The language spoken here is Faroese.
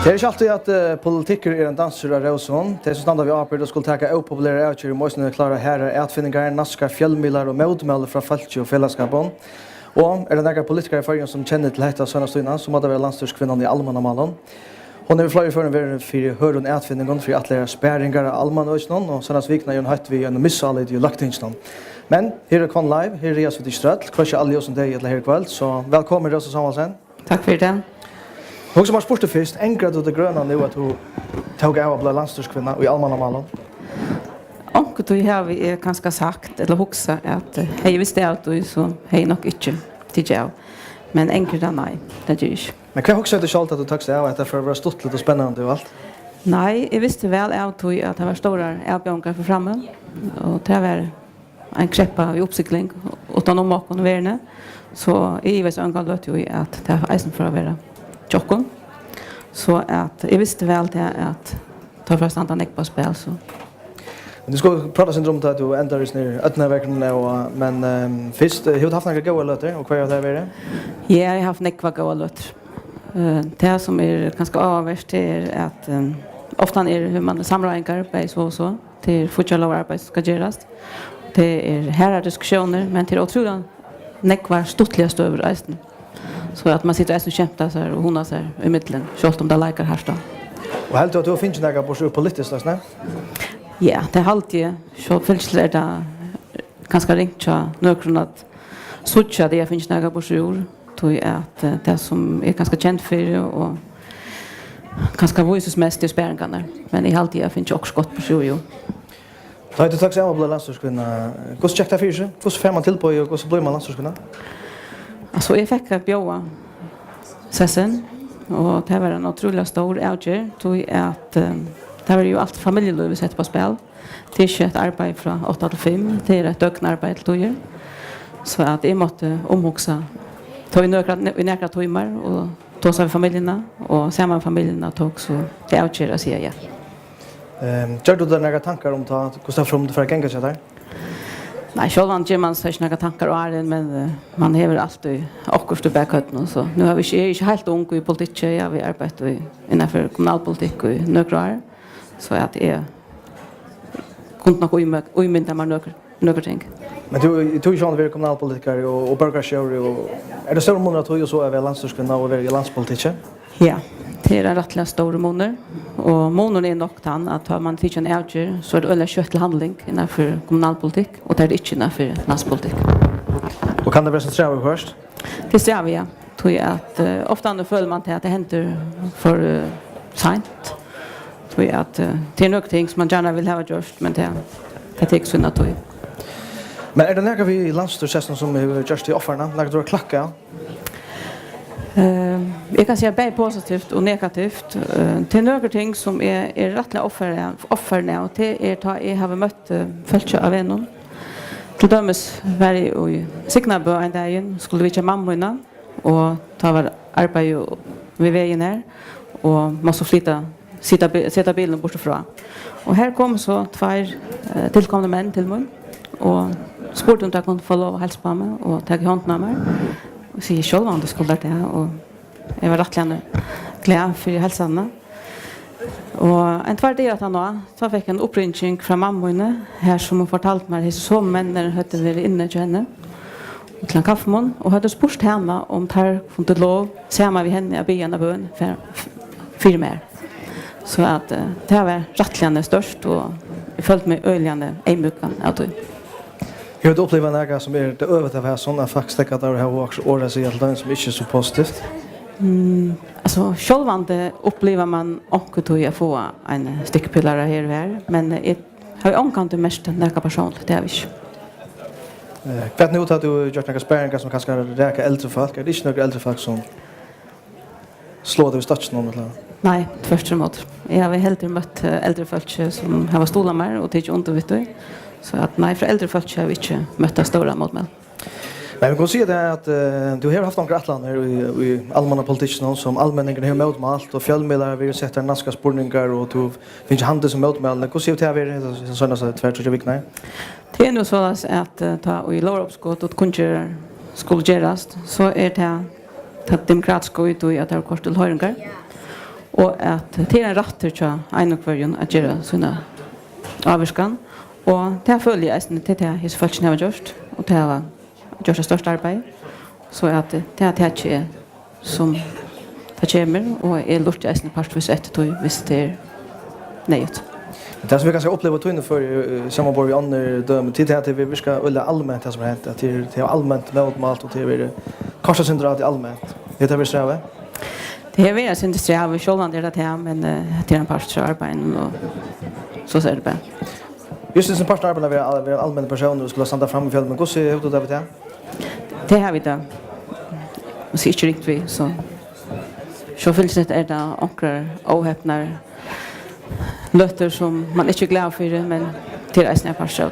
Det är inte alltid att politiker är en dansare av Rosson. Det som standar vi avbryter skulle ta opopulära avgör i måsten klara här att finna grejer naska fjällmilar och motmäl från Falchi och fällskapon. Och är det några politiker i förringen som känner till detta såna stunden som hade varit landstyrskvinnan i allmänna malen. Hon är flera för en för hörun utfinningen för att lära spärringar allmänna ösnon och såna svikna ju hatt vi en missalit ju lagt instan. Men här är kon live, här är så distrat, kanske alla som det eller här kväll så välkommen Rosa Samuelsen. Tack för det. Och som har spurt först, engrad och det gröna nu att du tog av att bli landstyrskvinna i allmänna malen. Och då har vi ganska sagt eller huxa att hej visste att du så hej nog inte till jag. Men engrad nej, det gör inte. Men kan jag också säga att du tog sig av att det för var stort lite spännande och allt? Nej, jag visste väl att det var stora avgångar för framme och det var en kreppa i uppcykling utan om och värne. Så i vis angal låt ju att det är isen för att vara tjockon. Så att jag visste väl det att ta först antal näck på spel så. Du ska prata syndrom att du ändrar just ner öppna och men först hur har haft några goda låtar och vad är det vidare? Ja, jag har haft näck goda låtar. Det som är ganska avvärst är att ofta är hur man samlar en karp så till fortsätta arbete ska göras. Det är här diskussioner men till otroligt näckvar stortligast över resten. Så att man sitter och kämpar så här och hon så här i mitten självt om det likar här då. Och helt att du finns några på så politiskt så ja, det har alltid så fältsler det ganska ringt så någon att sucha det finns några på så tror jag att det som är ganska känt för och ganska voicesmässigt i spärringarna. Men i alltid finns också gott på så ju. Då heter tack så mycket landstyrskvinna. Hur checkar för sig? Hur får man till på och så blir man landstyrskvinna? Alltså jag fick att bjöa sessen och det var en otroligt stor avgör tror jag att det var ju allt familjeliv sett på spel. Det är ett arbete från 8 till 5, det är ett ögonarbete då ju. Så att jag måste omhuxa ta i några timmar och ta sig med familjerna och se med familjerna tog så det avgör att säga ja. Gör du några tankar om att Gustav From för att gänga sig där? Nej, självan ger man sig några tankar och är men man har alltid akkurat i backhötten så nu har vi inte helt ung i politik, ja vi arbetar innanför kommunalpolitik i några år så att är kunde nog omynda man några ting. Men du tog ju vara kommunalpolitiker och burgershow och är det stora månader att du så är landstyrskvinna och är landspolitiker? Ja, det är en rättliga stora månader och månaden är nog tann att har man tidigt en avgör så är det ölla kött till handling innanför kommunalpolitik och det är inte innanför landspolitik. Och kan det vara så sträva först? Det ser vi ja. Tror jag att ofta när följer man till att det händer för sent. Tror jag att det är något ting som man gärna vill ha gjort men det tar synd att tog. Men är det några vi landstyrelsen som har gjort till offerna? När du har klacka? Jag kan säga både positivt och negativt. Det är några ting som är rättliga offerna och det är att jag har mött följt av en. Till dömes var jag i Signabö en dag skulle vi till mammorna och ta var arbete vid vägen här och måste sätta bilen bort ifrån. Och här kom så två tillkommande män till mig och spurte om jag kunde få lov att hälsa på mig och ta i hånden av mig. Och säger själv om det skulle det och jag var rättligen glad för hälsarna. Och en tvär del att han då så fick en uppringning från mammorna här som hon fortalt mig att så männen hade varit inne till henne till en kaffemån och hade spurt henne om tar funnit lov se mig vid henne och be henne bön för mer. Så att det var rättligen störst och följt med öljande en veckan av det. Jag har upplevt några som är det över att ha sådana faktiskt att det har också året sig att det som inte är så positivt. Alltså självande upplever man också att jag får en stickpillare här och här men jag har ju omkant det mest några personligt, det har vi inte. Vet ni att du har gjort några spärringar som kanske räka äldre folk? Är det inte några äldre folk som slår det vid statsen eller? Nej, tvärtemot. Jag har helt mött äldre folk som har stolat mer och tycker ont vet du. Så att nej, för äldre folk har vi inte mött stora motmän. Men vi kan se det att du har haft några attlander i allmänna politiken som allmänningen har motmalt och fjällmedlar vi sätter naska spårningar och du finns handel som motmälne. Hur ser det här sådana så tvärt och vikna? Det är nu så att ta i låruppskott och kunde skulle göras så är det demokratiska ut och att det har kort till höringar. og at det en rett til en og kvarjon at gjøre sine avvarskan. Og det følger jeg til det hos folkene har gjort, og det har gjort det største arbeid. Så at det er ikke som det kommer, og jeg lurte jeg partvis etter hvis det er nøyet. Det som vi kanskje opplever tøyne for samarbord i andre døme, tid til at vi skal ulle allmänt det som har hänt, at det er allmänt motmalt, og det er korsassyndrat i allmänt. Det vi strevet? Det är väl synd det har vi själva det här men det är en part av arbetet och så ser det bara. Just det som part av arbetet vi är allmänna personer och skulle standa fram i fjällen, men hur ser det ut av det? Det har vi då. Och så inte riktigt vi så finns det där ankrar ohäpnar lötter som man inte är glad för men till är snäppar så.